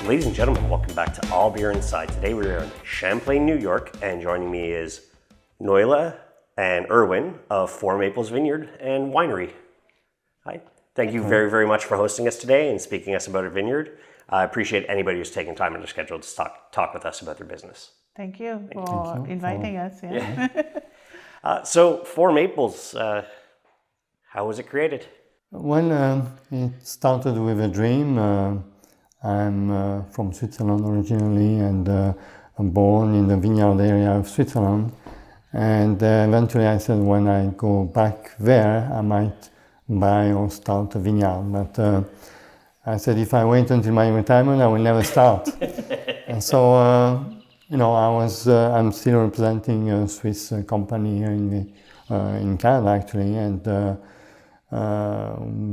Ladies and gentlemen, welcome back to All Beer Inside. Today we are in Champlain, New York, and joining me is Norliah and Erwin of Four Maples Vineyard and Winery. Hi. Thank you very, very much for hosting us today and speaking us about a vineyard. I appreciate anybody who's taking time in their schedule to talk with us about their business. Thank you for inviting us. So, Four Maples, how was it created? Well, it started with a dream. I'm from Switzerland originally, and I'm born in the vineyard area of Switzerland. And eventually I said when I go back there, I might buy or start a vineyard. But I said if I wait until my retirement, I will never start. And so, I'm still representing a Swiss company here in Canada actually, and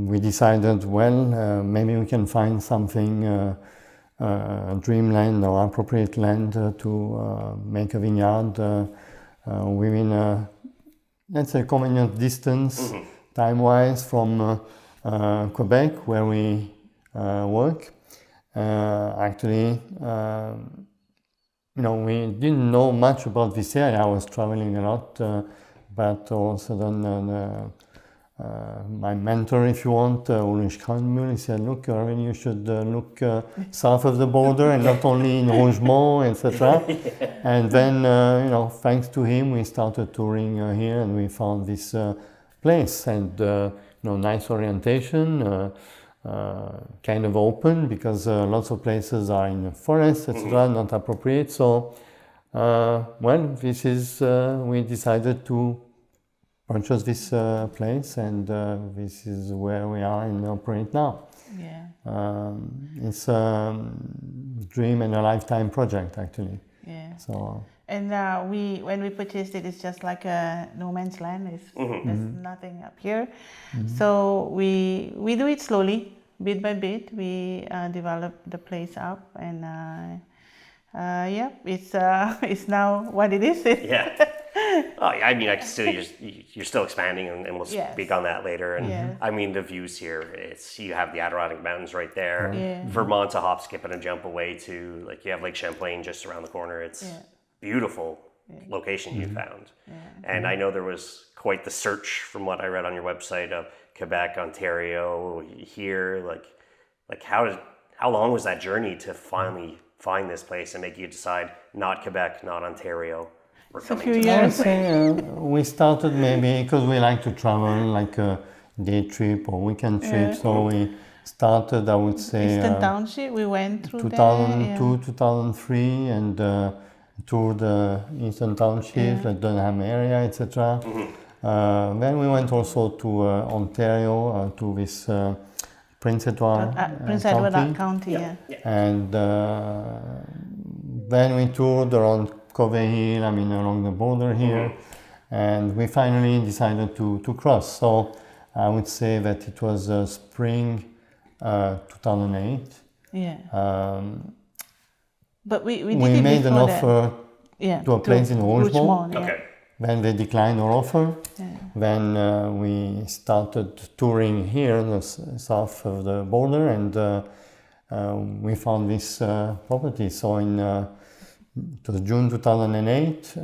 we decided, maybe we can find something, dreamland or appropriate land to make a vineyard within let's say convenient distance, time-wise, from Quebec, where we work. Actually, we didn't know much about this area. I was traveling a lot, but all of a sudden my mentor, if you want, Ulrich Kranmühl, he said, look, Erwin, you should look south of the border and not only in Rougemont, etc. And then, thanks to him, we started touring here, and we found this place, and nice orientation, kind of open, because lots of places are in the forest, etc., not appropriate. So, this is, we decided to purchase this place, and this is where we are and operate now. Yeah. It's a dream and a lifetime project, actually. Yeah. So. And when we purchased it, it's just like a no man's land. There's nothing up here. So we do it slowly, bit by bit. We develop the place up, and it's now what it is. Yeah. Oh, yeah, I mean, I can still you're still expanding, and we'll speak on that later. And I mean, the views here, you have the Adirondack Mountains right there. Yeah. Vermont's a hop, skip, and a jump away to, like, you have Lake Champlain just around the corner. It's beautiful location you found. Yeah. And I know there was quite the search, from what I read on your website, of Quebec, Ontario, here. Like how long was that journey to finally find this place and make you decide not Quebec, not Ontario? It's a few years. I would say we started maybe because we like to travel, like a day trip or weekend trip. So we started, I would say, Eastern Township. We went through 2002, 2003, and toured the Eastern Township, the Dunham area, etc. Then we went also to Ontario, to this Prince Edward County. And then we toured around Covey Hill, along the border here, and we finally decided to cross. So I would say that it was spring 2008. Yeah. But we made an offer to a place in Rougemont. Okay. Then they declined our offer. Yeah. Then we started touring here in the south of the border, and we found this property. So it was June 2008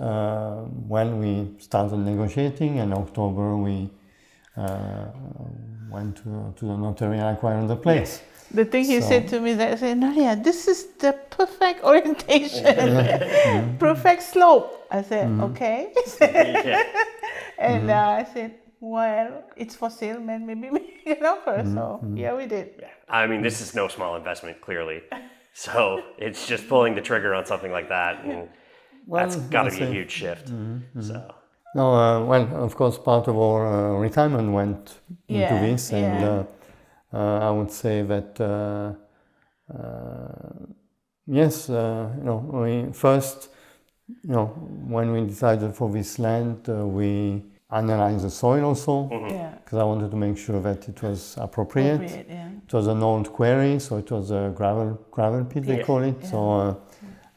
when we started negotiating, and October we went to the notary and acquired the place. The thing he said to me, that I said, Norliah, this is the perfect orientation, perfect slope. I said, okay. And I said, well, it's for sale, man, maybe we can offer. So yeah, we did. Yeah. I mean, this is no small investment, clearly. So it's just pulling the trigger on something like that, and that's got to be a huge shift. So. No, of course, part of our retirement went into this, and I would say that we first, when we decided for this land, we analyzed the soil also, because I wanted to make sure that it was appropriate. It was an old quarry, so it was a gravel pit, they call it. Yeah. So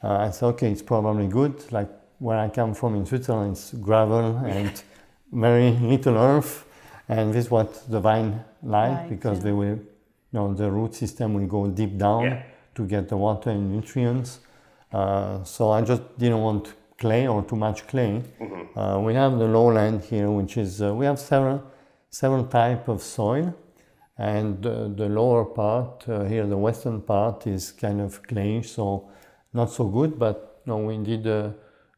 I said, okay, it's probably good. Like where I come from in Switzerland, it's gravel and very little earth, and this is what the vine like, because they will, the root system will go deep down to get the water and nutrients. So I just didn't want clay or too much clay. We have the lowland here, which is, we have several types of soil. And the lower part here, the western part, is kind of clayish, so not so good. But we did the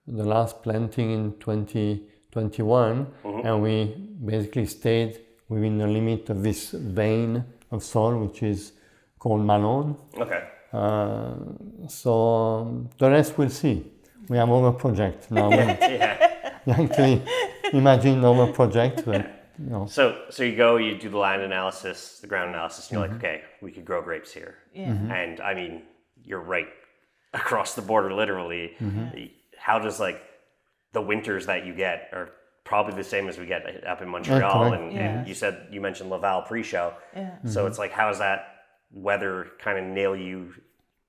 last planting in 2021, and we basically stayed within the limit of this vein of soil, which is called Malone. Okay. So the rest we'll see. We have other projects now. Actually, imagine other projects, but. So you go, you do the land analysis, the ground analysis, and you're like, okay, we could grow grapes here. And I mean, you're right across the border, literally. How does the winters that you get are probably the same as we get up in Montreal, and you mentioned Laval pre-show. So it's how does that weather kind of nail you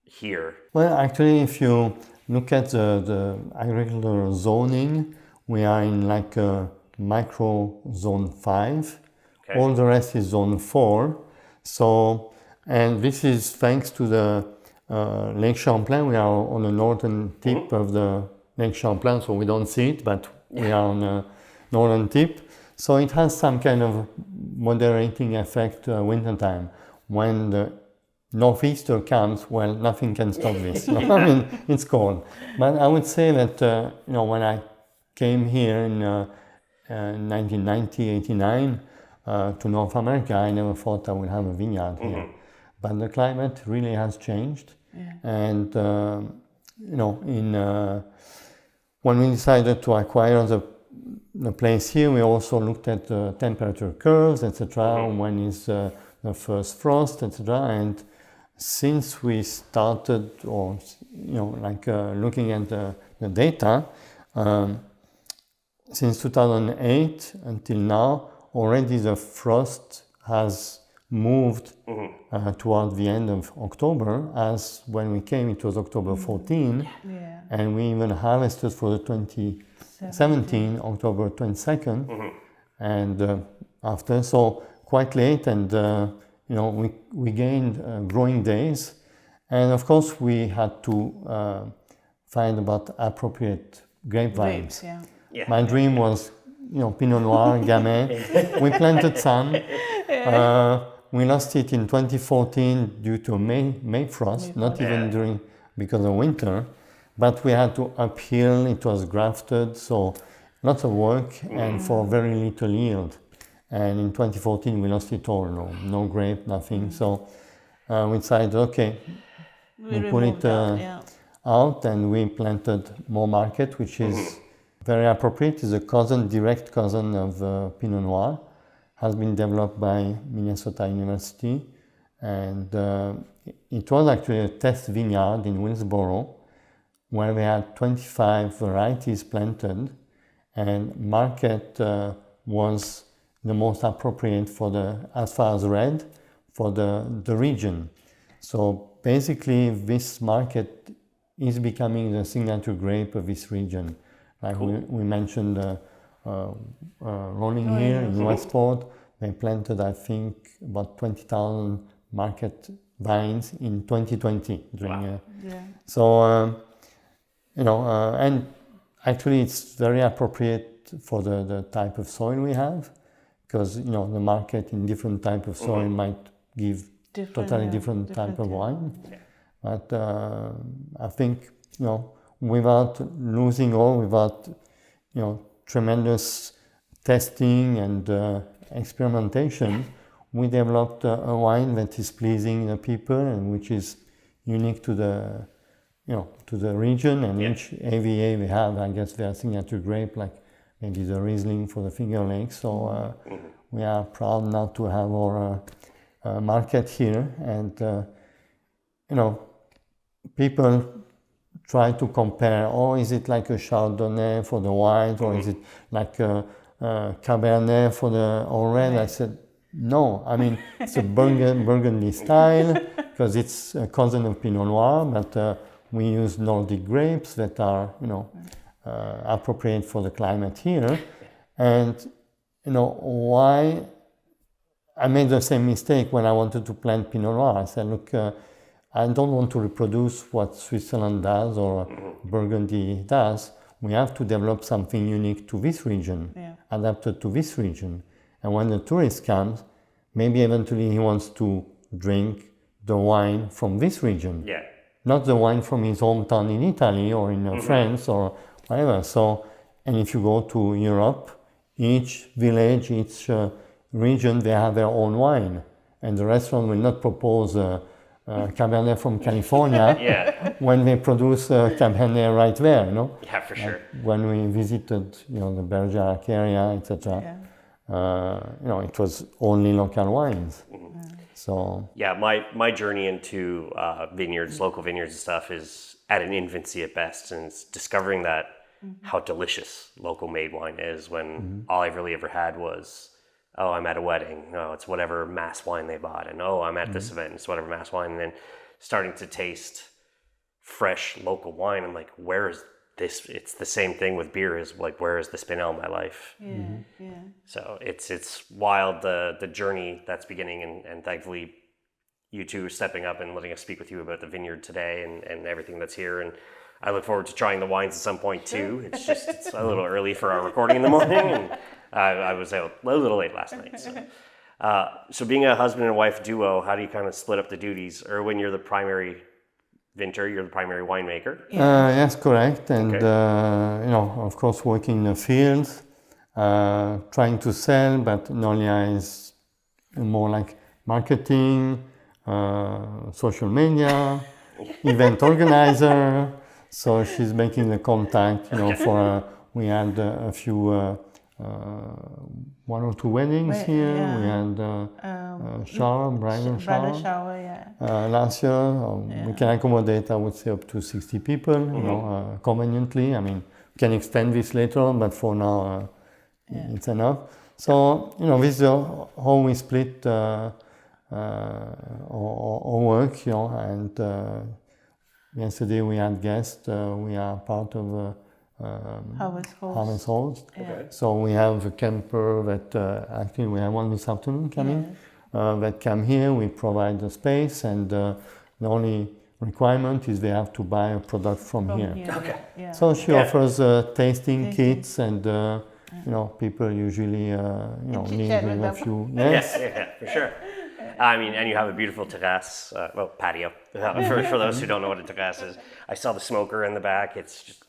here? Well, actually, if you look at the agricultural zoning, we are in micro zone 5. Okay. All the rest is zone 4. So, and this is thanks to the Lake Champlain. We are on the northern tip of the Lake Champlain, so we don't see it, but we are on the northern tip. So it has some kind of moderating effect wintertime. When the northeaster comes, well, nothing can stop this. I mean, it's cold. But I would say that, when I came here in 1990, 89 to North America, I never thought I would have a vineyard here. But the climate really has changed. And, when we decided to acquire the place here, we also looked at the temperature curves, etc. When is the first frost, etc. And since we started, looking at the data, since 2008 until now, already the frost has moved toward the end of October, as when we came it was October 14, and we even harvested for the 2017, October 22nd, and after, so quite late, and we gained growing days, and of course we had to find about appropriate grapevines. My dream was, Pinot Noir, Gamay. We planted some. We lost it in 2014 due to May frost, not even because of winter. But we had to uphill, it was grafted, so lots of work and for very little yield. And in 2014 we lost it all, no grape, nothing. So we decided, okay, we put it out and we planted more Marquette, which is very appropriate. It's a direct cousin of Pinot Noir. Has been developed by Minnesota University, and it was actually a test vineyard in Wilkesboro, where we had 25 varieties planted, and Marquette was the most appropriate as far as red, for the region. So basically, this Marquette is becoming the signature grape of this region. Like we mentioned Rolling here in Westport, they planted, I think, about 20,000 Marquette vines in 2020. So, and actually it's very appropriate for the type of soil we have, because, the Marquette in different type of soil might give totally different type of wine. But I think, without losing all, without, tremendous testing and experimentation, we developed a wine that is pleasing the people and which is unique to the, to the region, and each AVA we have, I guess, their signature grape, like maybe the Riesling for the Finger Lakes. So we are proud now to have our Marquette here, and people try to compare, is it like a Chardonnay for the white, or is it like a Cabernet for the red? I said, no, I mean, it's a Burgundy style, because it's a cousin of Pinot Noir, but we use Nordic grapes that are, appropriate for the climate here. And, why I made the same mistake when I wanted to plant Pinot Noir. I said, look, I don't want to reproduce what Switzerland does or Burgundy does. We have to develop something unique to this region, adapted to this region. And when the tourist comes, maybe eventually he wants to drink the wine from this region, not the wine from his hometown in Italy or in France or whatever. So, and if you go to Europe, each village, each region, they have their own wine, and the restaurant will not propose Cabernet from California when they produce Cabernet right there, you know. Yeah, for sure. When we visited, you know, the Bergerac area, etc. You know, it was only local wines. So yeah, my journey into vineyards, local vineyards and stuff is at an infancy at best, and it's discovering that how delicious local made wine is when all I've really ever had was, oh, I'm at a wedding, no, it's whatever mass wine they bought, and oh, I'm at this event, it's whatever mass wine, and then starting to taste fresh local wine, I'm like, where is this? It's the same thing with beer, is like, where has this been all my life? So it's wild, the journey that's beginning, and thankfully you two stepping up and letting us speak with you about the vineyard today and everything that's here. And I look forward to trying the wines at some point too. It's just it's a little early for our recording in the morning, and I was out a little late last night. So being a husband and wife duo, how do you kind of split up the duties? Erwin, you're the primary vinter, you're the primary winemaker. Yes, correct. And you know, of course, working in the fields, trying to sell, but Norliah is more like marketing, social media, event organizer. So she's making the contact, you know, for we had a few, one or two weddings here. We had bridal shower, last year. We can accommodate, I would say, up to 60 people, you know, conveniently. I mean, we can extend this later on, but for now, it's enough. So, you know, this is how we split our work, you know, and yesterday we had guests. We are part of Harvest Host. So we have a camper that actually we have one this afternoon coming that come here. We provide the space, and the only requirement is they have to buy a product from here. So she offers tasting kits, and you know, people usually you know, need a few. For sure. I mean, and you have a beautiful terrace, patio. For those who don't know what a terrace is, I saw the smoker in the back. It's just,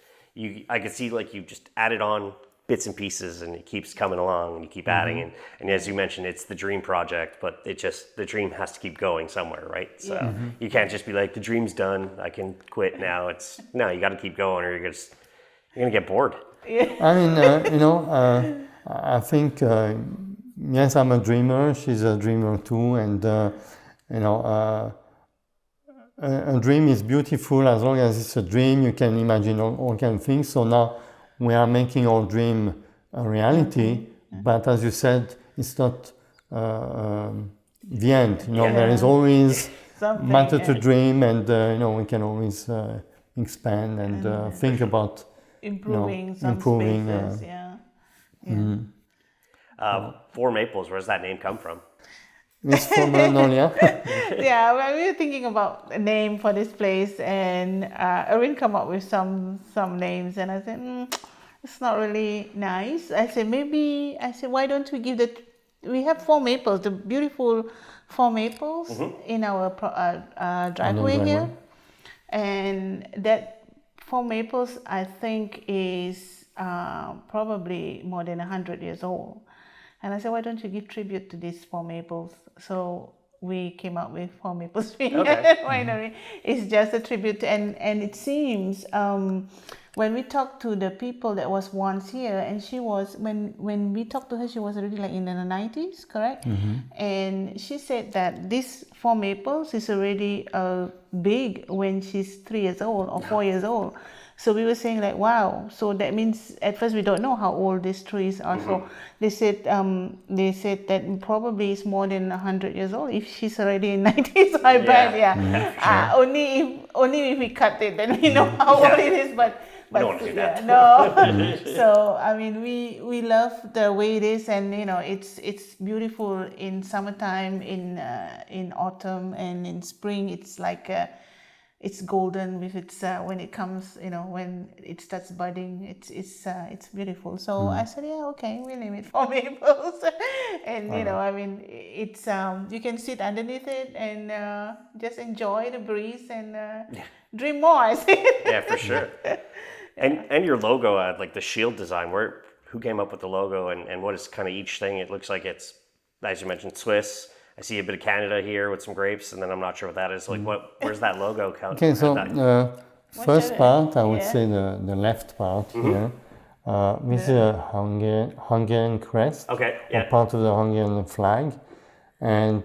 I could see like you just added on bits and pieces, and it keeps coming along, and you keep adding. And as you mentioned, it's the dream project, but the dream has to keep going somewhere, right? So you can't just be like, the dream's done, I can quit now. No, you got to keep going, or you're gonna get bored. I mean, you know, I think. Yes, I'm a dreamer. She's a dreamer too, and you know, a dream is beautiful as long as it's a dream. You can imagine all kinds of things. So now we are making our dream a reality. But as you said, it's not the end. You know, there is always matter to dream, and you know, we can always expand and think about improving, you know, improving. Spaces, Four Maples, where does that name come from? It's from Norliah. Well, we were thinking about a name for this place, and Erwin come up with some names, and I said, it's not really nice. I said, why don't we give we have Four Maples, the beautiful Four Maples in our driveway here, and that Four Maples, I think, is probably more than 100 years old. And I said, why don't you give tribute to these Four Maples? So we came up with Four Maples Vineyard Winery. It's just a tribute. And it seems when we talked to the people that was once here, and she was, when we talked to her, she was already like in the 90s, correct? And she said that this Four Maples is already big when she's 3 years old or 4 years old. So we were saying like, wow. So that means at first we don't know how old these trees are. So they said that probably it's more than 100 years old. If she's already in 90s, I bet, only if we cut it, then we know how old it is. But don't want to do that. no. So I mean, we love the way it is, and it's beautiful in summertime, in autumn, and in spring. It's like it's golden with its when it comes, when it starts budding. It's beautiful. So I said, yeah, okay, we name it Four Maples, and I mean, it's you can sit underneath it and just enjoy the breeze and dream more. I think. Yeah, for sure. And your logo, like the shield design, who came up with the logo, and what is kind of each thing? It looks like it's, as you mentioned, Swiss. I see a bit of Canada here with some grapes, and then I'm not sure what that is. Like, where's that logo count? Okay, so first part, I would say the left part here. This is a Hungarian crest, okay, yeah. or part of the Hungarian flag. And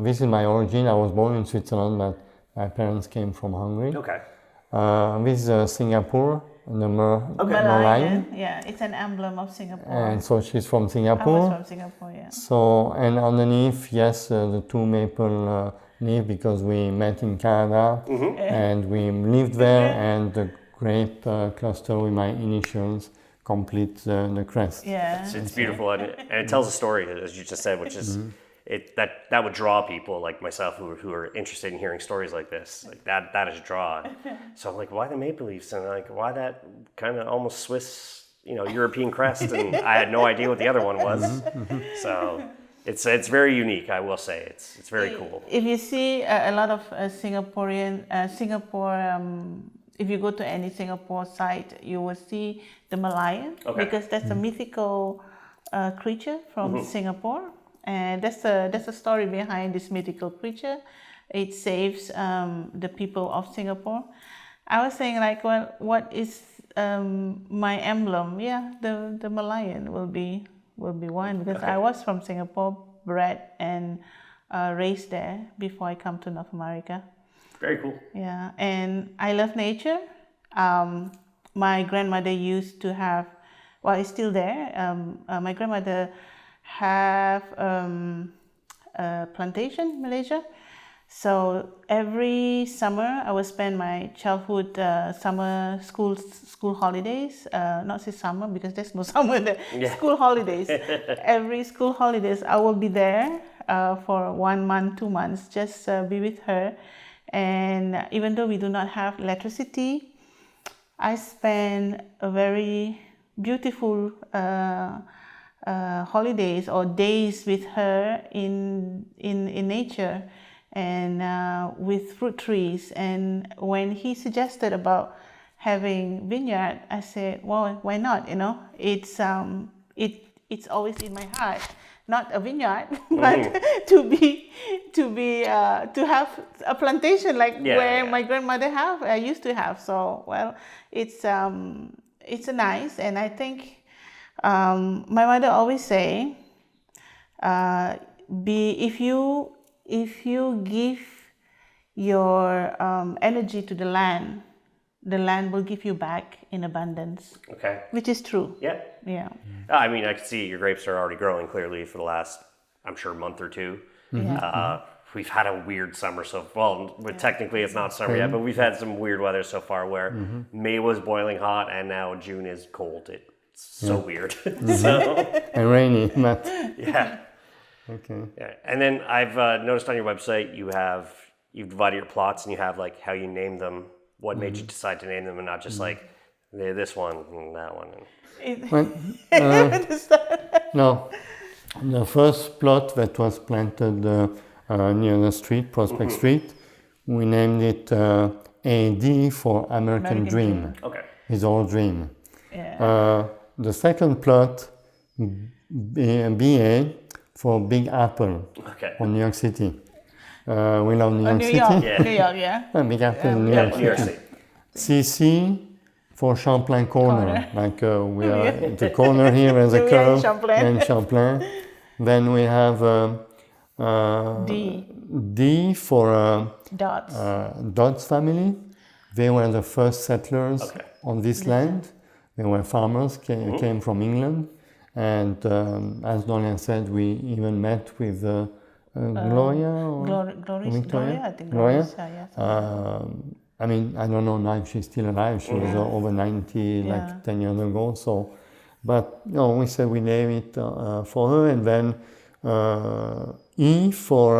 this is my origin. I was born in Switzerland, but my parents came from Hungary. Okay. This is Singapore, the Merlion. Yeah, it's an emblem of Singapore. And so she's from Singapore. I was from Singapore, yeah. So, and underneath, yes, the two maple leaf, because we met in Canada and we lived there, and the grape cluster with my initials complete the crest. Yeah. It's beautiful, and it tells a story, as you just said, which is that would draw people like myself who are interested in hearing stories like this. Like that is a draw. So I'm like, why the maple leaves, and like why that kind of almost Swiss, European crest, and I had no idea what the other one was. So it's very unique, I will say. It's very cool. If you see a lot of Singapore, if you go to any Singapore site, you will see the Merlion, because that's a mythical creature from Singapore. And that's a story behind this mythical creature. It saves the people of Singapore. I was saying, like, well, what is my emblem? Yeah, the Merlion will be one, because I was from Singapore, bred and raised there before I come to North America. Very cool. Yeah, and I love nature. My grandmother used to have, well, it's still there. My grandmother have a plantation in Malaysia. So every summer I would spend my childhood summer school holidays. Not say summer because there's no summer there. Yeah. School holidays. Every school holidays I will be there for 1 month, 2 months, just be with her. And even though we do not have electricity, I spend a very beautiful holidays or days with her in nature, and with fruit trees. And when he suggested about having vineyard, I said, well, why not? It's always in my heart, not a vineyard, but to have a plantation like where my grandmother used to have. So, well, it's a nice, and I think my mother always say, if you give your energy to the land will give you back in abundance. Okay. Which is true. Yeah. Yeah. I mean, I can see your grapes are already growing clearly for the last, I'm sure, month or two. Yeah. We've had a weird summer technically it's not summer yet, but we've had some weird weather so far where May was boiling hot and now June is cold. It's so weird. So, and rainy. Yeah. Okay. Yeah. And then I've noticed on your website you've divided your plots and you have like how you name them. What made you decide to name them and not just like this one and that one? No, the first plot that was planted near the street, Prospect Street, we named it AD for American Dream. Okay. His old dream. Yeah. The second plot, BA for Big Apple. Okay. For New York City. We love New York City. Yeah. New York, yeah. Big Apple in New York City. CC for Champlain corner. Like we are the corner here as a curve and Champlain. Then we have D for Dodds family. They were the first settlers on this land. They were farmers, came from England. And as Norliah said, we even met with Gloria or Gloria, I think. Gloria. I mean, I don't know now if she's still alive. She was over 90 like 10 years ago. So, but we said we name it for her, and then E for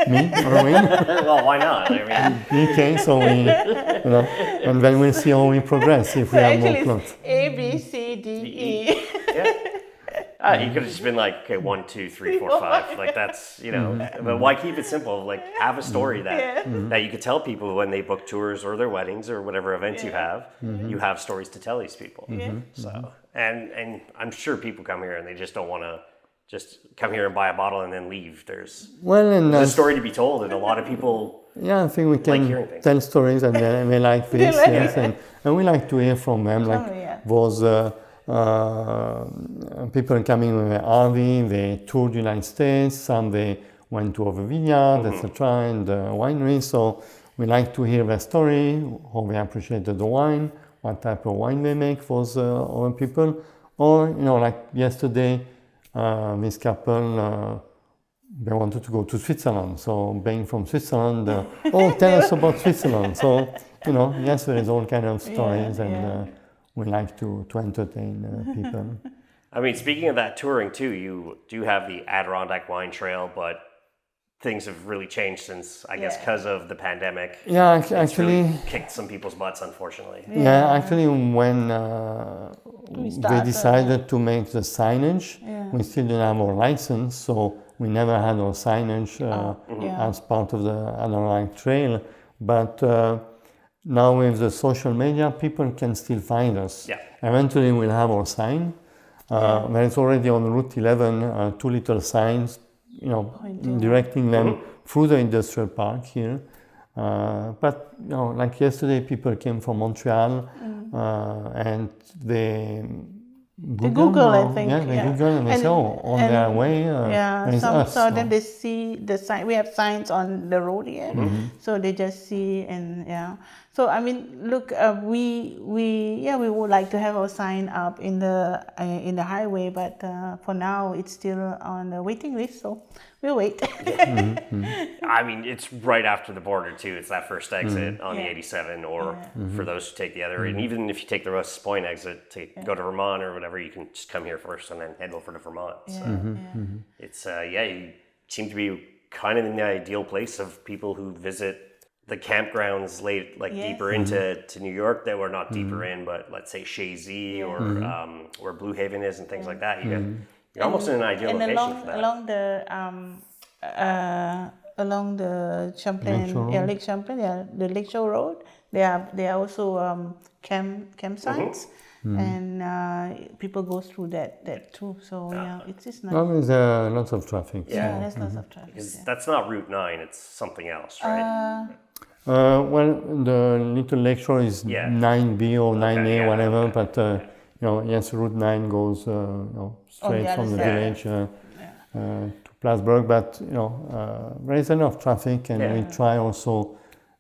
me, Erwin. Well, why not? I mean, okay, so we, and then we'll see how we progress if we have more clones. A, B, C, D, E. You could have just been like, okay, 1, 2, 3, 4, 5. Like that's, but why keep it simple? Like have a story that you could tell people when they book tours or their weddings or whatever events you have. You have stories to tell these people. So, and I'm sure people come here and they just don't want to just come here and buy a bottle and then leave. There's a story to be told, and a lot of people. Yeah, I think we can tell stories, and they like this, and we like to hear from them. Like those people coming with an RV, they toured the United States, some they went to other vineyards, etc., and wineries. So we like to hear their story, how they appreciated the wine, what type of wine they make for other people, or like yesterday. This couple, they wanted to go to Switzerland. So being from Switzerland, tell us about Switzerland. So, yes, there is all kind of stories, and we like to entertain people. I mean, speaking of that touring too, you do have the Adirondack Wine Trail, but things have really changed since, I guess, because of the pandemic. Yeah, actually, really kicked some people's butts, unfortunately. Yeah, actually, when they decided to make the signage, we still didn't have our license, so we never had our signage as part of the Adirondack Trail. But now with the social media, people can still find us. Yeah. Eventually, we'll have our sign. There is already on Route 11 two little signs, directing them through the industrial park here. But like yesterday, people came from Montreal and they Google, I think. They Google and they say, on their way. So then they see the sign. We have signs on the road here, so they just see and So I mean, look, we would like to have our sign up in the highway, but for now it's still on the waiting list. So we'll wait. I mean, it's right after the border too. It's that first exit on the 87, or for those who take the other. And even if you take the Rouse's Point exit to go to Vermont or whatever, you can just come here first and then head over to Vermont. So it's you seem to be kind of in the ideal place of people who visit the campgrounds deeper into New York that were not deeper in, but let's say Chazy or where Blue Haven is and things like that. You're almost in an ideal location for that. Along the Champlain, Lake Champlain, the Lakeshore Road, there are also campsites. And people go through that too. So it's just nice. There's lots of traffic. There's lots of traffic. Because that's not Route 9; it's something else, right? Well, the little lakeshore is 9B or 9A, whatever. But Route 9 goes straight from the village to Plattsburgh. But there is enough traffic, and we try also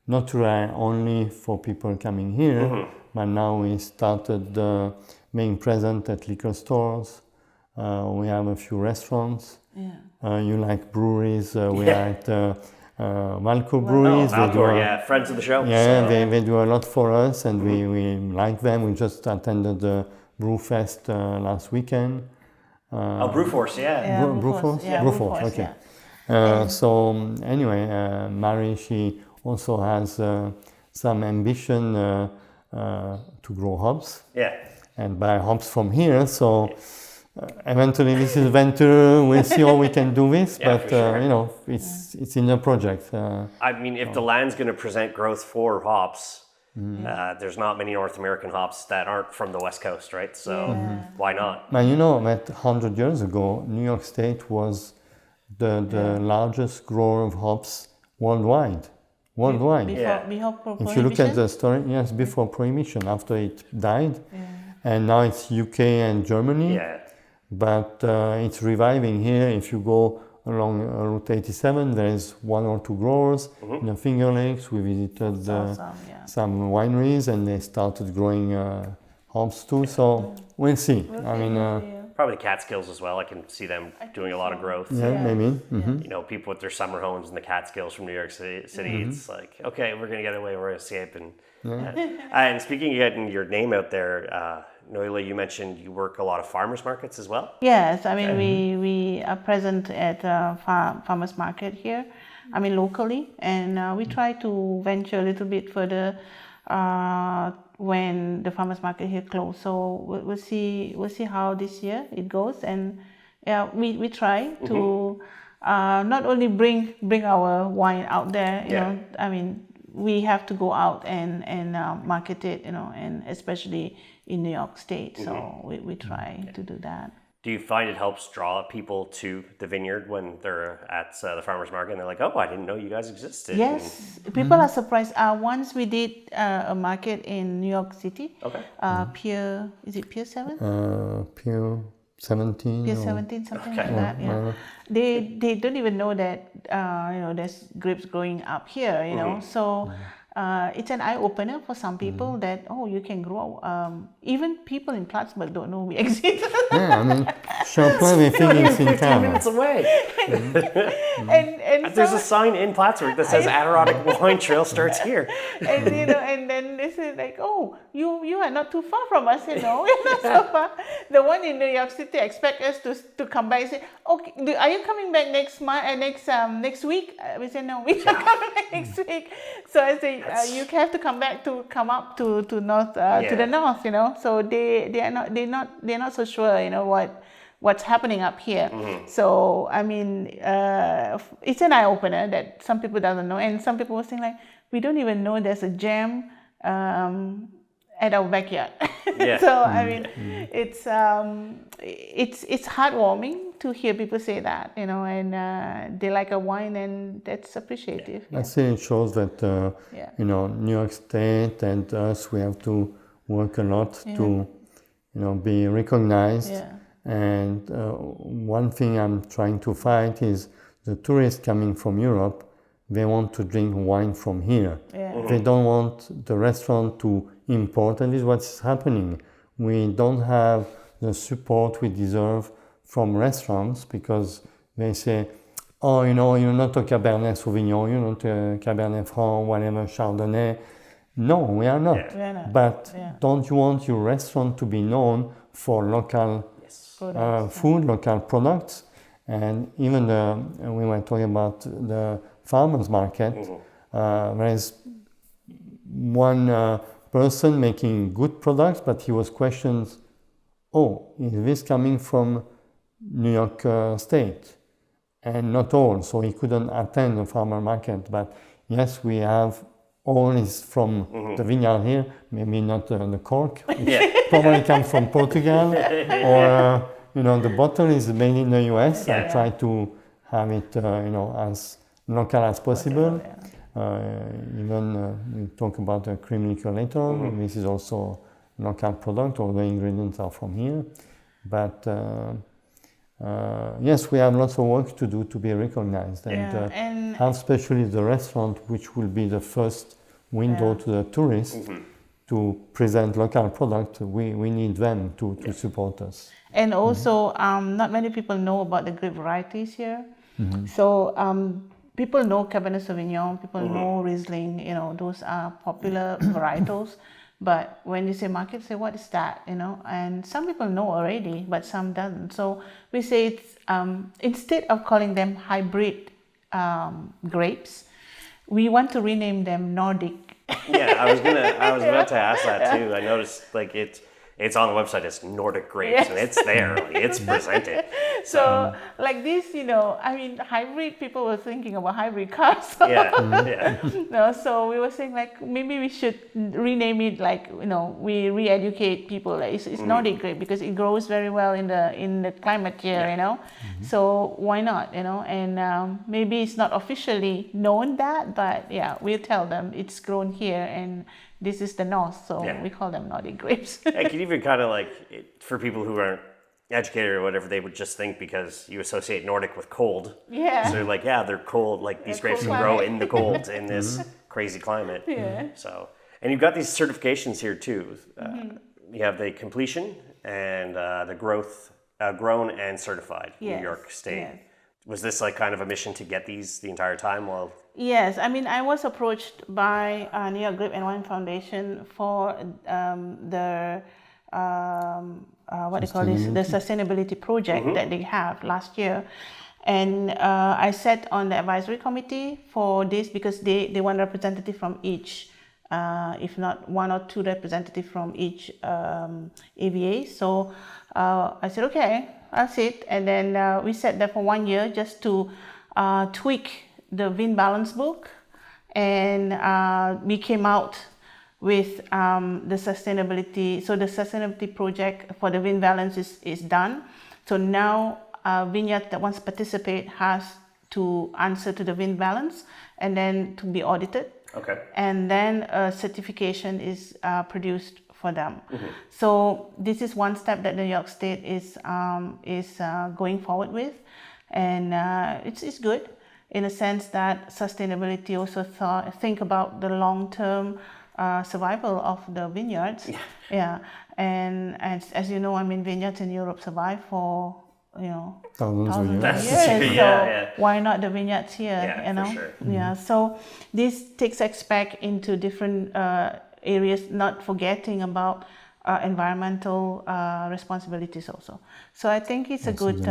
not to rely only for people coming here. But now we started being present at liquor stores. We have a few restaurants. You like breweries? We are at Valcourt Breweries. Friends of the show. They do a lot for us, and we like them. We just attended the Brew Fest last weekend. Brewforce, Brewforce, okay. So anyway, Mary, she also has some ambition to grow hops. And buy hops from here. So eventually this is a venture. We'll see how we can do this, but it's in the project. I mean, if the land's going to present growth for hops, there's not many North American hops that aren't from the West Coast, right? So why not? But that 100 years ago, New York State was the largest grower of hops worldwide. Before Prohibition? If you look at the story, before Prohibition, after it died, and now it's UK and Germany. But it's reviving here. If you go along Route 87, there is one or two growers in the Finger Lakes. We visited some wineries, and they started growing hops too. So we'll see. Probably the Catskills as well. I can see them doing a lot of growth. Yeah, maybe. You know, people with their summer homes in the Catskills from New York City. It's like, okay, we're gonna get away, we're gonna escape, and speaking of getting your name out there, Norliah, you mentioned you work a lot of farmers markets as well. Yes, I mean we are present at farmers market here. I mean locally, and we try to venture a little bit further when the farmers market here close. So we'll see how this year it goes, and we try to not only bring our wine out there. You know, I mean we have to go out and market it. You know, and especially in New York State. So we try to do that. Do you find it helps draw people to the vineyard when they're at the farmers market and they're like, oh, I didn't know you guys existed? Yes, people are surprised. Once we did a market in New York City. Okay. Pier 7? Pier 17. Pier 17, something like that. Yeah. They don't even know that you know there's grapes growing up here. You know, so. It's an eye-opener for some people that, you can grow. Even people in Plattsburgh don't know we exist. Yeah, I mean, Champlain, we think it's in 15 town. minutes away. and There's so, a sign in Plattsburgh that says Adirondack Wine Trail starts here. And you know, and then they say like, you are not too far from us, you know, we're not so far. The one in New York City expect us to come back and say, okay, are you coming back next next week? We say no, we are coming back next week. So I say you have to come up to north to the north, you know. So they're not so sure, you know, what's happening up here. So I mean, it's an eye opener that some people doesn't know, and some people were saying like, we don't even know there's a jam at our backyard. So I mean, it's heartwarming to hear people say that, you know, and they like a wine, and that's appreciative. I think it shows that you know, New York State and us, we have to work a lot to, you know, be recognized. And one thing I'm trying to fight is the tourists coming from Europe, they want to drink wine from here. They don't want the restaurant to import, and this is what's happening. We don't have the support we deserve from restaurants because they say, oh, you know, you're not a Cabernet Sauvignon, you're not a Cabernet Franc, whatever, Chardonnay. No, we are not. But don't you want your restaurant to be known for local food, local products? And even we were talking about the farmers market. There is one person making good products, but he was questioned, is this coming from New York State? And not all, so he couldn't attend the farmer market. But yes, we have all is from the vineyard here, maybe not the cork. Probably comes from Portugal, or you know, the bottle is made in the US. I try to have it, you know, as local as possible. Even we talk about the cream liqueur later. This is also local product. All the ingredients are from here. But yes, we have lots of work to do to be recognized, and have especially the restaurant, which will be the first window to the tourists to present local product. We need them to support us. And also, not many people know about the grape varieties here. So people know Cabernet Sauvignon, people know Riesling, you know, those are popular varietals. But when you say market, say, what is that, you know? And some people know already, but some doesn't. So we say it's, instead of calling them hybrid grapes, we want to rename them Nordic. I was about to ask that too. I noticed like it's on the website, it's Nordic grapes, and it's there, like, it's presented. So like this, you know, I mean, hybrid, people were thinking about hybrid cars. So. No, so we were saying like, maybe we should rename it, like, you know, we re-educate people. Like, it's Nordic grape because it grows very well in the climate here, you know. So why not, you know? And maybe it's not officially known that, but we'll tell them it's grown here and this is the north, so we call them Nordic grapes. I can even kind of like, for people who aren't educated or whatever, they would just think because you associate Nordic with cold. So they're like, they're cold, like these grapes can grow in the cold in this crazy climate. So, and you've got these certifications here too. You have the completion and the growth grown and certified in Yes, New York State. yes. Was this like kind of a mission to get these the entire time while? Yes, I mean, I was approached by New York Grape and Wine Foundation for the what they call this, the sustainability project that they have last year, and I sat on the advisory committee for this because they want representative from each, if not one or two representatives from each ABA. So I said, okay, I'll sit, and then we sat there for 1 year just to tweak the Vin Balance book, and we came out with the sustainability. So the sustainability project for the Vin Balance is done. So now vineyard that wants to participate has to answer to the Vin Balance and then to be audited. Okay. And then a certification is produced for them. So this is one step that the New York State is going forward with, and it's good in a sense that sustainability also think about the long-term survival of the vineyards. Yeah. And as you know, I mean, vineyards in Europe survive for thousands of years. So why not the vineyards here? For sure. Yeah. So this takes us back into different areas, not forgetting about environmental responsibilities also. So I think it's a good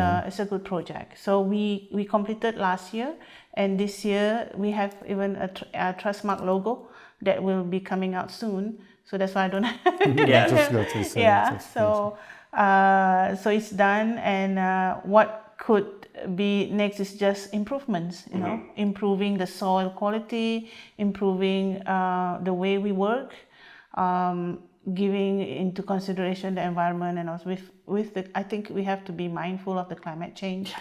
project. So we completed last year, and this year we have even a Trustmark logo that will be coming out soon. So that's why I don't have so it's done, and what could be next is just improvements, improving the soil quality, improving the way we work, giving into consideration the environment, and also with the, I think we have to be mindful of the climate change.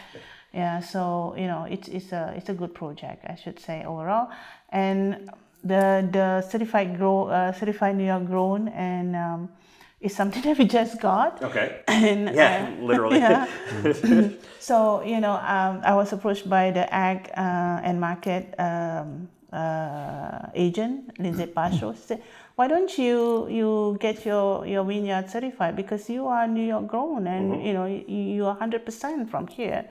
Yeah, so it's a good project, I should say, overall. And the certified New York grown, and is something that we just got. Okay. And, literally. Yeah. So I was approached by the Ag and Marquette agent, Lindsay Pasho. She said, why don't you get your vineyard certified, because you are New York grown, and you are 100% from here.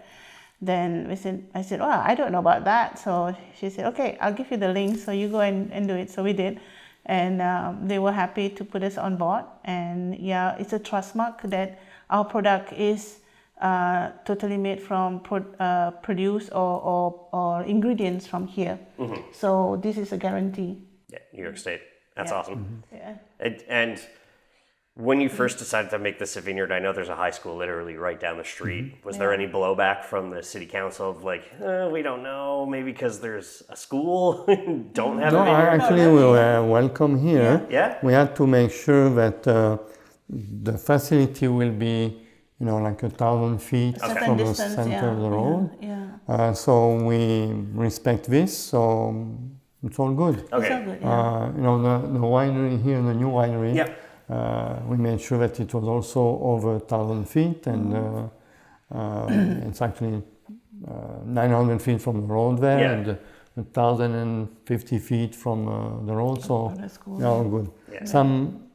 Then I said, well, I don't know about that. So she said, okay, I'll give you the link, so you go and do it. So we did, and they were happy to put us on board. And yeah, it's a Trustmark that our product is totally made from produce or ingredients from here. So this is a guarantee. Yeah, New York State. That's awesome. Yeah. And when you first decided to make this a vineyard, I know there's a high school literally right down the street. Was there any blowback from the city council of like, we don't know, maybe because there's a school, don't have a vineyard? No, actually we were welcome here. Yeah. We had to make sure that the facility will be, like 1,000 feet from the center of the road. Yeah. So we respect this. So it's all good. Okay. It's all good, yeah. The winery here, the new winery. Yeah. We made sure that it was also over 1,000 feet, and it's actually 900 feet from the road there, and 1,050 feet from the road. So they're all good. Yeah. Some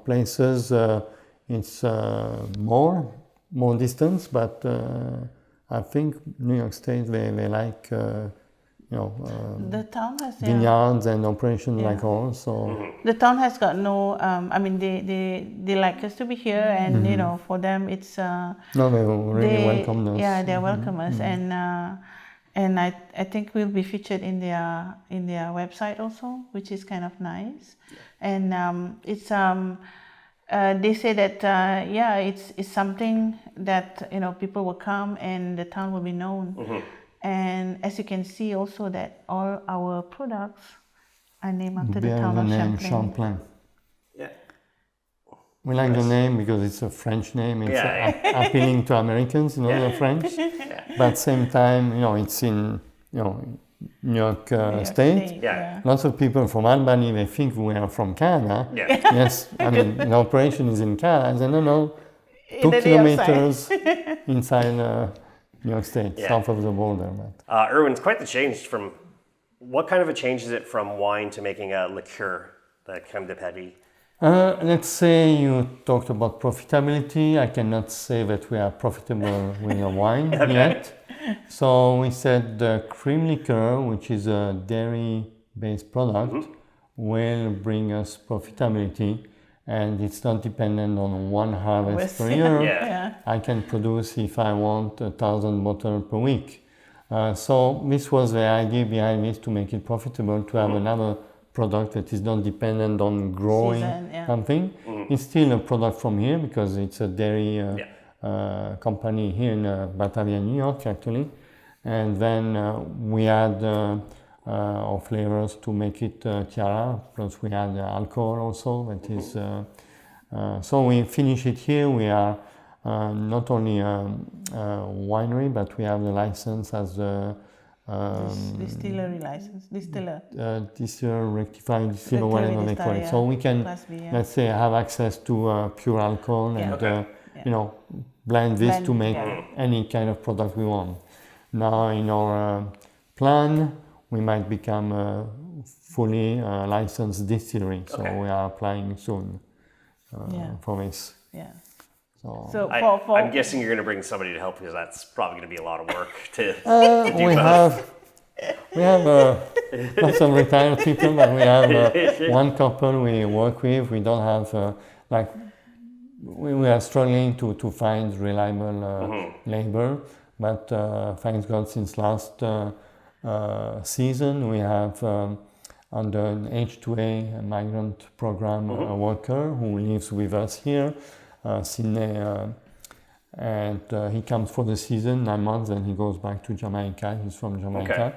places it's more distance, but I think New York State they like the town has vineyards and operations like ours. So the town has got no. I mean, they like us to be here, and for them it's. No, they really welcome us. Yeah, they welcome us, and I think we'll be featured in their website also, which is kind of nice, and it's they say that it's something that people will come and the town will be known. And as you can see also that all our products are named after the town of Champlain. Yeah. We like the name because it's a French name. It's appealing to Americans, they're French. But at the same time, it's in, New York State. Yeah. Lots of people from Albany, they think we are from Canada. Yeah. Yes, I mean, the operation is in Canada. I said, no, 2 kilometers inside New York State, south of the border. Erwin, it's quite the change from, what kind of a change is it from wine to making a liqueur, the Creme de Paris? Let's say you talked about profitability. I cannot say that we are profitable with the wine yet. So we said the cream liqueur, which is a dairy-based product, will bring us profitability, and it's not dependent on one harvest per year. I can produce, if I want, 1,000 bottles per week. So this was the idea behind this, to make it profitable, to have another product that is not dependent on growing something. It's still a product from here because it's a dairy company here in Batavia, New York, actually. And then we add our flavors to make it tiara, plus we add alcohol also. That is, so we finish it here. We are not only a winery, but we have the license as a distillery license, distiller, rectified distiller, whatever they call it. So we can, let's say, have access to pure alcohol and you know, blend this to make any kind of product we want. Now in our plan, we might become a fully licensed distillery. So we are applying soon for this. So I'm guessing you're going to bring somebody to help, because that's probably going to be a lot of work to do. We have lots of retired people, but we have one couple we work with. We don't have we are struggling to find reliable labor, but thanks God, since last season we have under an H2A migrant program a worker who lives with us here. Sydney, and he comes for the season, 9 months, and he goes back to Jamaica. He's from Jamaica.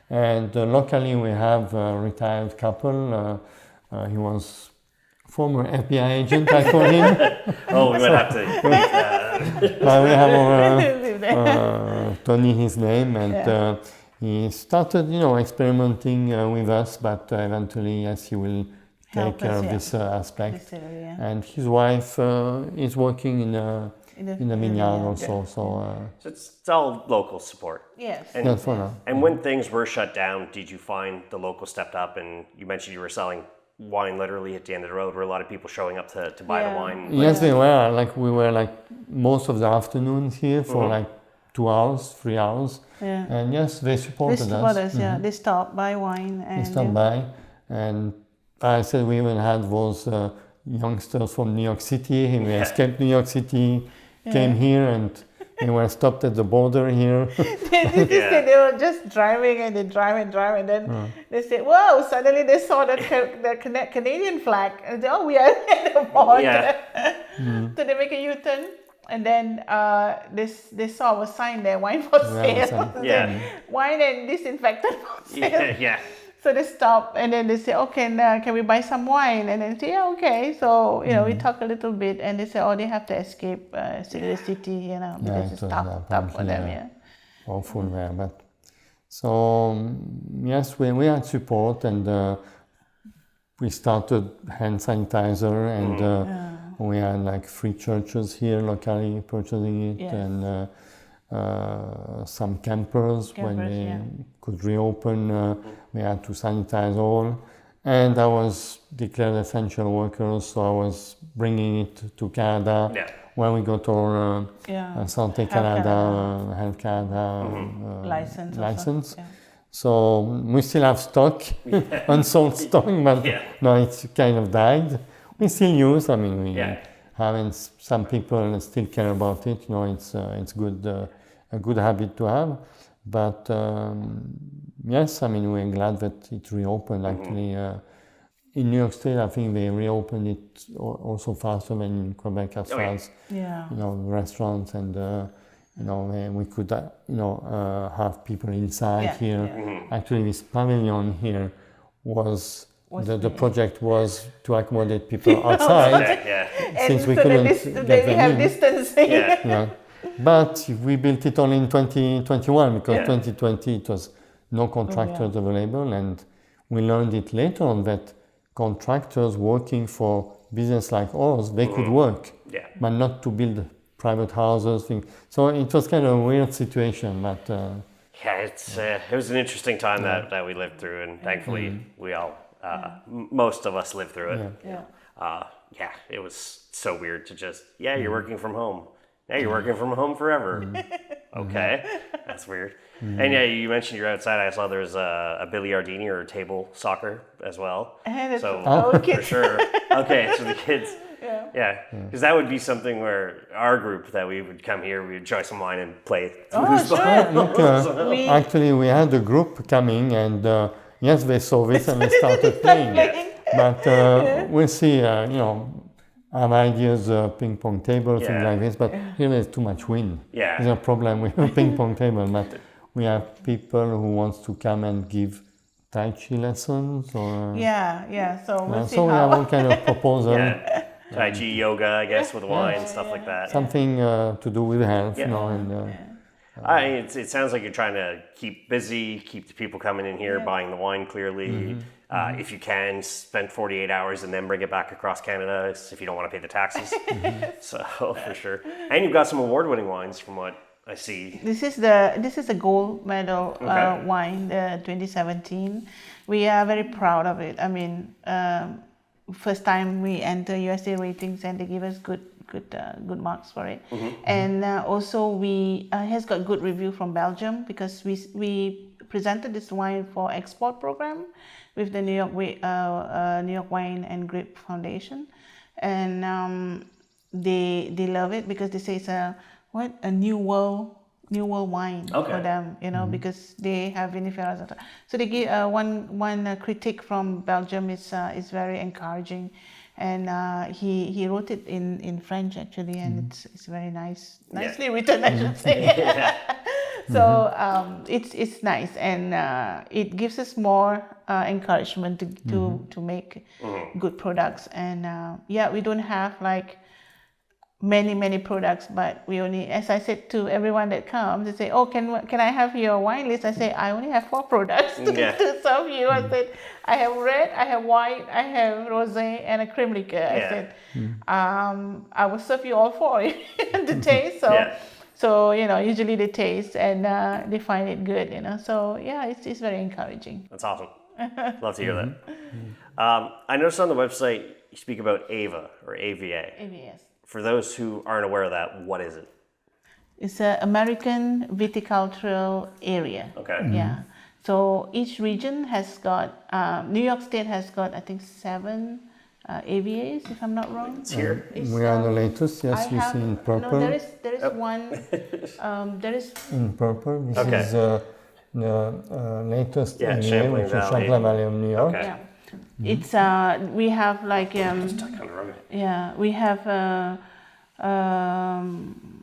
And locally we have a retired couple. He was former FBI agent, I call him. We would have to. But we have Tony, his name, and he started, experimenting with us, but eventually, yes, he will take care of this aspect. And his wife is working in the vineyard also. So it's all local support. Yes. And when things were shut down, did you find the locals stepped up? And you mentioned you were selling wine literally at the end of the road. Were a lot of people showing up to buy the wine? Yes, they were. We were most of the afternoons here for 2 hours, 3 hours. And yes, they supported us. They stopped by wine. And they stopped by. And I said we even had those youngsters from New York City. They escaped New York City, came here, and they were stopped at the border here. They were just driving, and they drive, and then they said, "Whoa!" Suddenly they saw the Canadian flag, and they said, "Oh, we are at the border." So they make a U-turn, and then they saw a sign there: wine for sale. Wine and disinfectant for sale. So they stop, and then they say, "Okay, can we buy some wine?" And then say, "Yeah, okay." So we talk a little bit, and they say, "Oh, they have to escape the city, because it's tough for them." Awful there, but so yes, we had support, and we started hand sanitizer, and we had free churches here locally purchasing it, and some campers when they could reopen, we had to sanitize all. And I was declared essential worker, so I was bringing it to Canada, where we got our Santé Canada, Health Canada license. So we still have stock, unsold stock, but no, it's kind of died. We still use, some people still care about it, it's good. A good habit to have, but yes, we're glad that it reopened. Actually, in New York State, I think they reopened it also faster than in Quebec, as far as restaurants, and we could have people inside here. Actually, this pavilion here was the project was to accommodate people outside, since we couldn't get them have in. distancing. But we built it only in 2021, because 2020 it was no contractors available, and we learned it later on that contractors working for business like ours, they could work, but not to build private houses. So it was kind of a weird situation, but it was an interesting time that we lived through, and thankfully we all most of us lived through it. Yeah. It was so weird to just, you're working from home. Now you're working from home forever. Okay, that's weird. And you mentioned you're outside. I saw there's a billiardini or table soccer as well. For sure. Okay, so the kids. Because that would be something where our group that we would come here, we would enjoy some wine and play foosball. Look, actually, we had a group coming, and yes, they saw this and they started playing. But we'll see. Have ideas, ping pong table, things like this. But here there's too much wind. There's a problem with a ping pong table. But we have people who wants to come and give Tai Chi lessons, or So we'll see so we have all kind of proposal. Tai Chi, yoga, I guess, with wine, stuff like that. Something to do with health, it sounds like you're trying to keep busy, keep the people coming in here, buying the wine clearly. If you can, spend 48 hours and then bring it back across Canada if you don't want to pay the taxes. So, for sure. And you've got some award-winning wines from what I see. This is a gold medal wine, 2017. We are very proud of it. I mean, first time we enter USA ratings and they give us good marks for it. And also we has got good review from Belgium, because we presented this wine for export program with the New York Wine and Grape Foundation, and they love it because they say it's a new world wine for them, because they have vinifera. So they give one critic from Belgium is very encouraging, and he wrote it in French actually, and it's very nicely written, I should say. So it's nice, and it gives us more encouragement to make good products. And we don't have like many products, but we only, as I said to everyone that comes, they say, "Oh, can I have your wine list?" I say, "I only have 4 products to serve you." I said, "I have red, I have white, I have rosé, and a cream liqueur." I said, "I will serve you all 4 to taste." So usually they taste and they find it good. So it's very encouraging. That's awesome. Love to hear that. I noticed on the website you speak about AVA or AVA. AVS. For those who aren't aware of that, what is it? It's an American viticultural area. Okay. Yeah. So each region has got, New York State has got, I think, 7 AVAs, if I'm not wrong. It's here. We are the latest, yes, you see in purple. No, there is one, there is... In purple, this is the latest AVA, which is Champlain Valley of New York. Yeah. It's, we have like, we have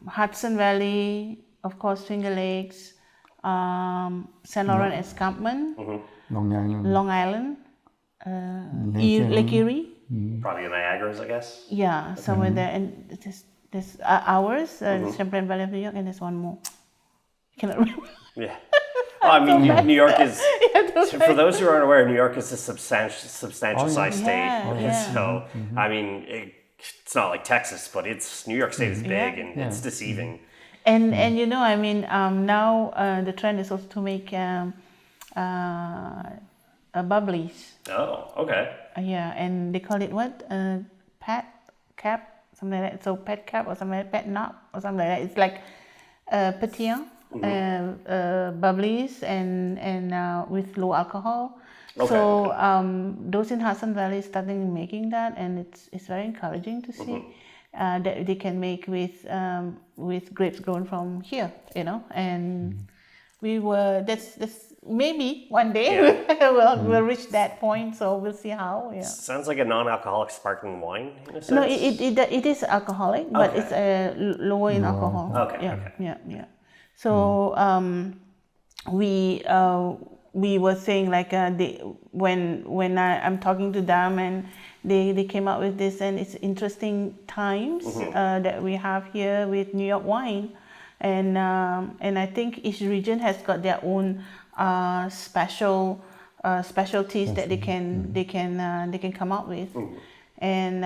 Hudson Valley, of course, Finger Lakes, St. Laurent Escarpment, Long Island, Lake Erie. Probably the Niagaras, I guess. Yeah, somewhere there. And there's ours, Champlain Valley of New York, and there's one more. I cannot remember. Yeah. Well, I mean, New York is, for those who aren't aware, New York is a substantial sized state. So, I mean, it's not like Texas, but New York State is big and it's deceiving. And I mean, now the trend is also to make bubblies. Oh, okay. And they call it what? Pet cap, something like that. So pet cap or something like that, pet knob or something like that. It's like pétillant, bubblies and with low alcohol. Okay. So those in Hudson Valley starting making that, and it's very encouraging to see that they can make with grapes grown from here, and that's maybe one day we'll reach that point, so we'll see how. Sounds like a non-alcoholic sparkling wine in a sense. No, it is alcoholic, but it's lower in alcohol. Okay. So we were saying like when I'm talking to them, and they came up with this, and it's interesting times that we have here with New York wine, and I think each region has got their own specialties that they can come up with, and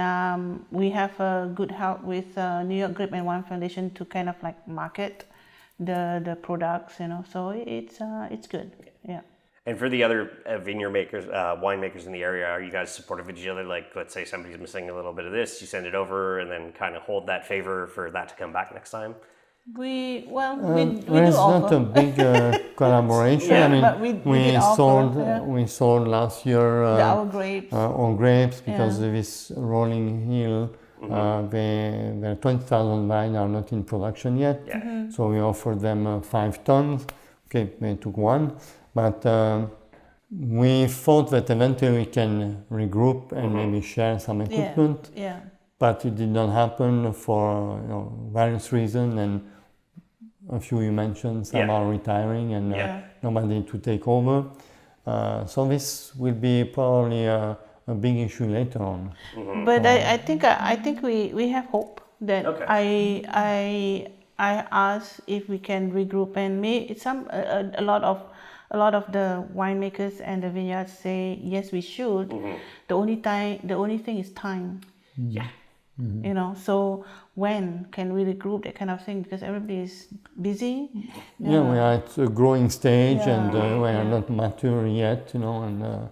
we have a good help with New York Grape and Wine Foundation to kind of like market the products, so it's good. Yeah. And for the other vineyard makers, winemakers in the area, are you guys supportive of each other? Like, let's say somebody's missing a little bit of this, you send it over, and then kind of hold that favor for that to come back next time. We do it's offer. not a big collaboration. Yeah, I mean, but we sold last year our grapes. our grapes because this rolling hill, the 20,000 vines are not in production yet. Yeah. So we offered them 5 tons. Okay, they took 1, but we thought that eventually we can regroup and maybe share some equipment. Yeah. But it did not happen for various reasons, and a few you mentioned, some are retiring and nobody to take over. So this will be probably a big issue later on. But I think we have hope that I asked if we can regroup, and a lot of the winemakers and the vineyards say yes, we should. The only thing is time. Yeah. So when can we regroup, that kind of thing, because everybody is busy. We are at a growing stage and we are not mature yet, and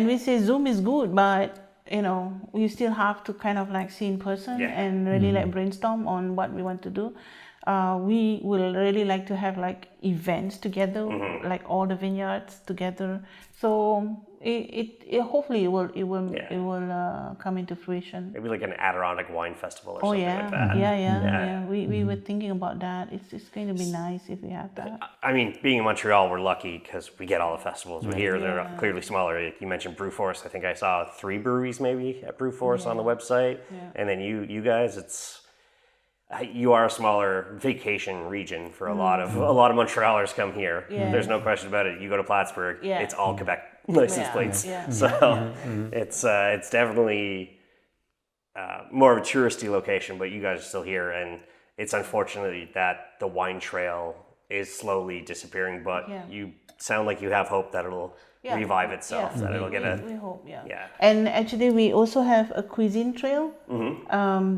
we say Zoom is good, but we still have to kind of like see in person and really like brainstorm on what we want to do. We will really like to have like events together, like all the vineyards together. So it hopefully it will come into fruition. Maybe like an Adirondack wine festival or something like that. Yeah. We were thinking about that. It's going to be nice if we have that. I mean, being in Montreal, we're lucky because we get all the festivals. But here, they're clearly smaller. You mentioned Brew Forest. I think I saw 3 breweries maybe at Brew Forest on the website. Yeah. And then you guys, you are a smaller vacation region for a lot of Montrealers come here. Yeah. There's no question about it. You go to Plattsburgh, it's all Quebec license plates. Yeah. So it's definitely more of a touristy location, but you guys are still here, and it's unfortunately that the wine trail is slowly disappearing, but you sound like you have hope that it'll revive itself, that it'll get we hope, And actually we also have a cuisine trail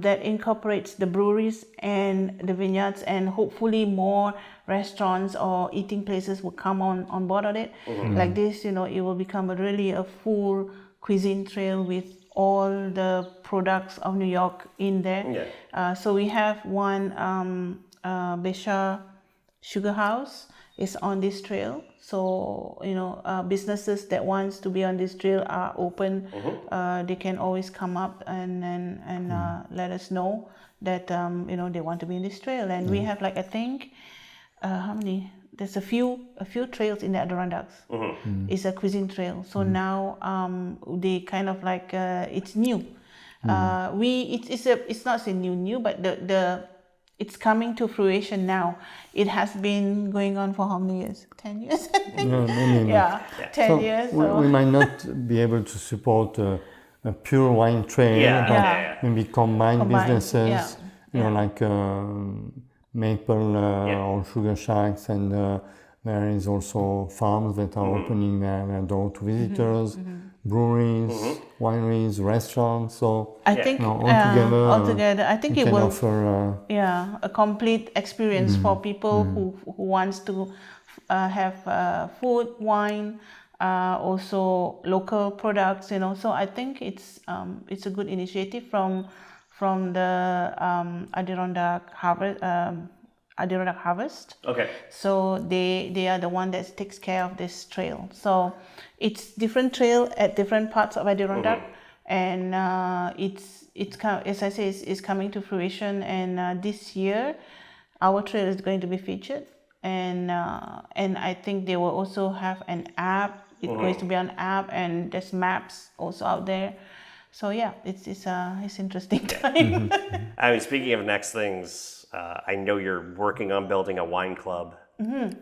that incorporates the breweries and the vineyards, and hopefully more restaurants or eating places will come on board on it. Like this, it will become a full cuisine trail with all the products of New York in there. So we have one Béchard Sugar House is on this trail. So businesses that wants to be on this trail are open. They can always come up and let us know that they want to be in this trail. And we have like, I think how many? There's a few trails in the Adirondacks. It's a cuisine trail. So now they kind of like it's new. It's not say new, but the it's coming to fruition now. It has been going on for how many years? 10 years, I think. No, 10 years. So. We might not be able to support a pure wine trail, but maybe combined businesses, like maple or sugar shacks, and there is also farms that are opening their door to visitors. Breweries, wineries, restaurants. So I think altogether, I think it will offer a complete experience for people who wants to have food, wine, also local products. So I think it's a good initiative from the Adirondack Harvest. Okay. So they are the one that takes care of this trail. So it's different trail at different parts of Adirondack, and it's as I say, it's coming to fruition. And this year, our trail is going to be featured, and I think they will also have an app. It's going to be an app, and there's maps also out there. So it's interesting time. I mean, speaking of next things, I know you're working on building a wine club.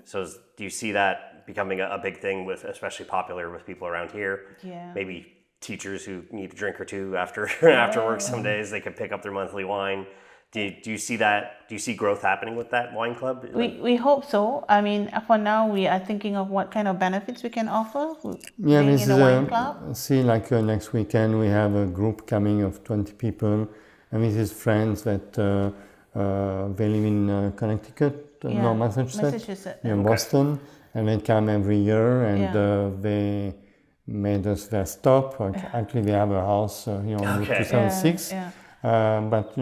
So do you see that becoming a big thing, especially popular with people around here? Yeah. Maybe teachers who need a drink or two after work some days, they could pick up their monthly wine. Do you see that? Do you see growth happening with that wine club? We hope so. I mean, for now, we are thinking of what kind of benefits we can offer. This is a wine club. See, like next weekend, we have a group coming of 20 people, and this is friends that they live in Connecticut, Massachusetts, in Boston, and they come every year, and they made us their stop. Actually, they have a house here on 2006. But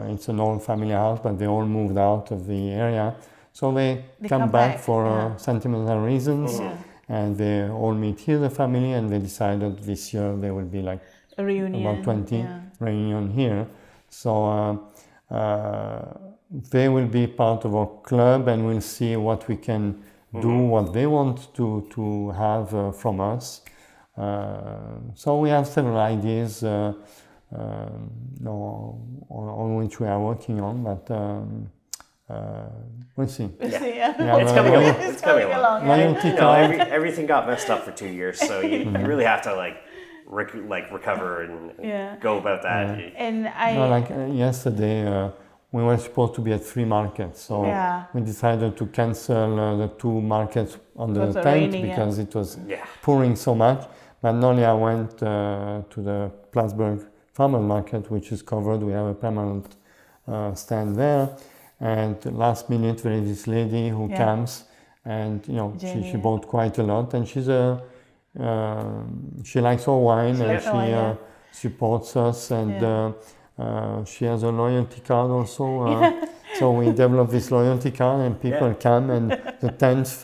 it's an old family house, but they all moved out of the area, so they come back for sentimental reasons, and they all meet here, the family, and they decided this year there will be like a reunion, about 20 reunion here. So they will be part of our club, and we'll see what we can do, what they want to have from us. So we have several ideas on which we are working on, but we'll see. It's coming along. Everything got messed up for 2 years, so you really have to recover and go about that. And yesterday we were supposed to be at 3 markets, so we decided to cancel the 2 markets on the 10th because it was pouring so much. But Norliah went to the Plattsburgh Farmers Market, which is covered. We have a permanent stand there. And last minute, there is this lady who comes, and she bought quite a lot. And she's she likes our wine, and she supports us. And she has a loyalty card also. So we developed this loyalty card, and people come, and the 10th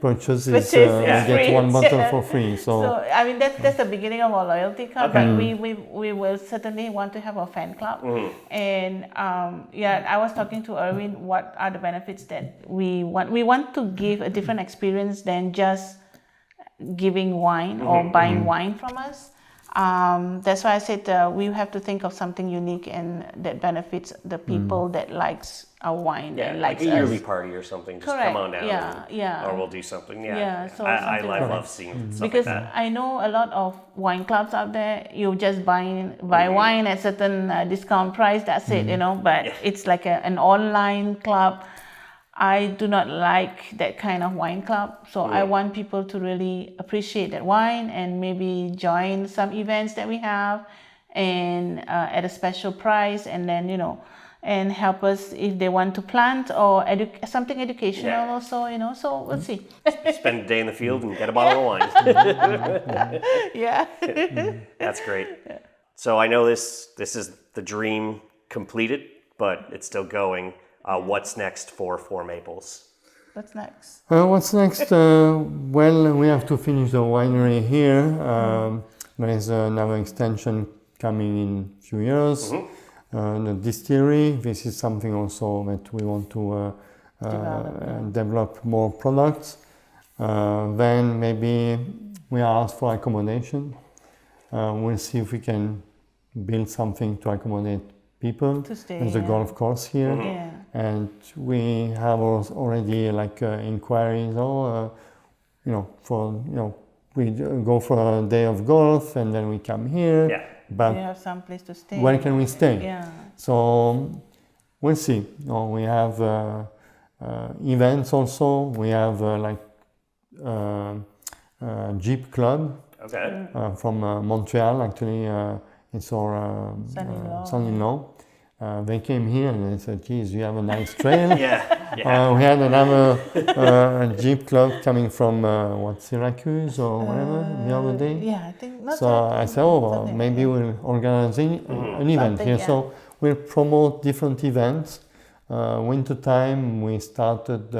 purchase is we get 1 bottle for free. So I mean that's the beginning of our loyalty card. But we will certainly want to have a fan club. And I was talking to Erwin. What are the benefits that we want? We want to give a different experience than just giving wine or buying wine from us. That's why I said we have to think of something unique and that benefits the people that likes our wine and likes like a yearly us. party or something. Just Correct. come on down. Or we'll do something. So I love seeing stuff because like that. I know a lot of wine clubs out there. You just buy wine at certain discount price. That's it, But it's like an online club. I do not like that kind of wine club, so I want people to really appreciate that wine and maybe join some events that we have, and at a special price, and then and help us if they want to plant or something educational also, So we'll see. Spend a day in the field and get a bottle of wine. That's great. So I know this is the dream completed, but it's still going. What's next for Four Maples? What's next? What's next? Well, we have to finish the winery here. There is another extension coming in a few years. The distillery, this is something also that we want to develop more products. Then maybe we are asked for accommodation. We'll see if we can build something to accommodate people. There's a golf course here, and we have already inquiries. We go for a day of golf and then we come here. But you have some place to stay. Where can we stay? So we'll see. We have events also. We have Jeep Club from Montreal. Actually, it's our son-in-law. They came here and they said, geez, you have a nice trail. We had another Jeep club coming from Syracuse or whatever the other day. I think not. So I said, maybe we'll organize an event here. So we'll promote different events. Winter time we started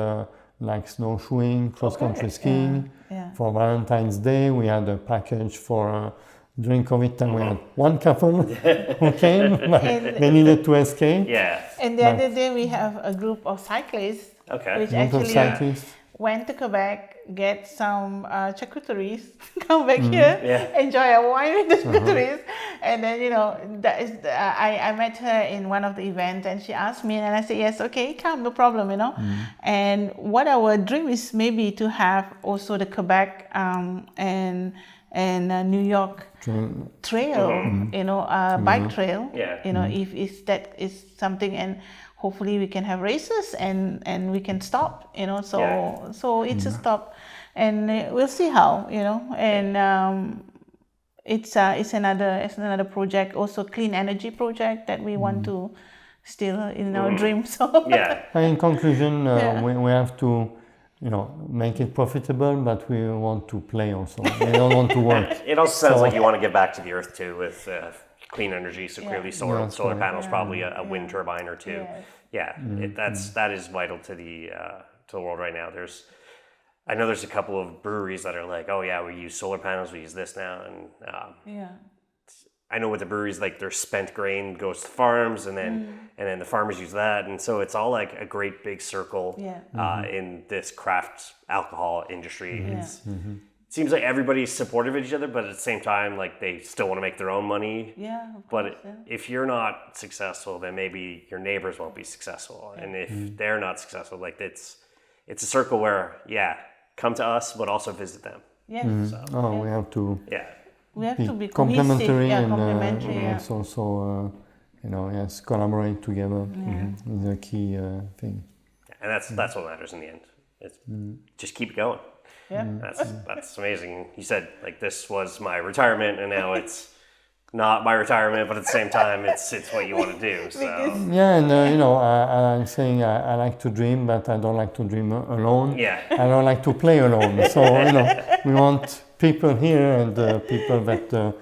snowshoeing, cross-country skiing. For Valentine's Day we had a package for during COVID time we had one couple who came, but they needed to escape. And the other day we have a group of cyclists, which actually went to Quebec, get some charcuteries, come back here, enjoy a wine with the charcuteries, and then that is I met her in one of the events, and she asked me, and I said yes, okay, come, no problem, And what our dream is maybe to have also the Quebec and New York trail, bike trail. If that is something, and hopefully we can have races and we can stop. So it's a stop, and we'll see how. And it's another project, also clean energy project that we want to still in our dream. So in conclusion, we have to make it profitable, but we want to play also. We don't want to work. It also sounds like you want to give back to the earth too with clean energy. So clearly, solar panels, probably a wind turbine or two. That is vital to the world right now. I know there's a couple of breweries that are like, oh yeah, we use solar panels, we use this now, and I know with the breweries, like their spent grain goes to farms, and then the farmers use that, and so it's all like a great big circle in this craft alcohol industry. It seems like everybody's supportive of each other, but at the same time, like they still want to make their own money. But if you're not successful, then maybe your neighbors won't be successful, and if they're not successful, like it's a circle where come to us, but also visit them. So, we have to. We have to be complementary, complementary, and it's also, collaborate together is a key thing. And that's what matters in the end. It's just keep going. That's amazing. You said like this was my retirement, and now it's not my retirement, but at the same time, it's what you want to do. So I'm saying I like to dream, but I don't like to dream alone. I don't like to play alone. So we want people here and people that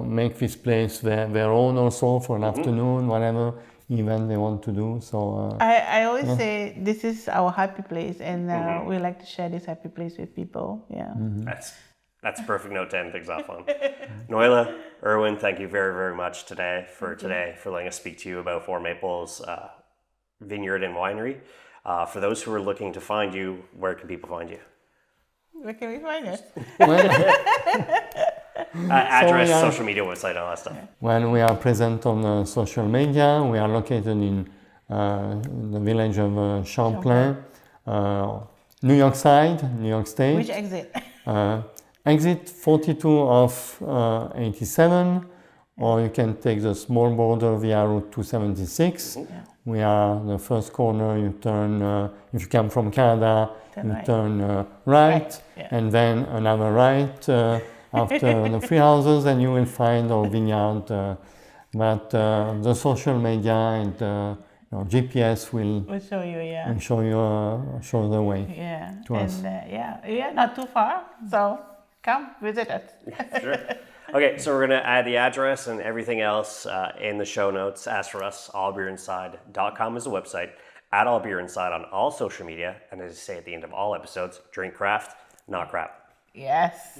make this place their own also for an afternoon, whatever event they want to do. So I always say this is our happy place, and we like to share this happy place with people. That's a perfect note to end things off on. Norliah, Erwin, thank you very, very much for letting us speak to you about Four Maples Vineyard and Winery. For those who are looking to find you, where can people find you? Where can we find it? Address, social media, website, all that stuff. Well, we are present on social media. We are located in the village of Champlain, New York side, New York State. Which exit? Exit 42 of 87, or you can take the small border via Route 276. We are the first corner. You turn, if you come from Canada, turn right, and then another right after the three houses, and you will find our vineyard. But the social media and GPS will show you, show the way to us. And not too far, so come visit us. Sure. Okay, so we're going to add the address and everything else in the show notes. As for us, allbeerinside.com is the website. At All Beer Inside on all social media. And as I say at the end of all episodes, drink craft, not crap. Yes.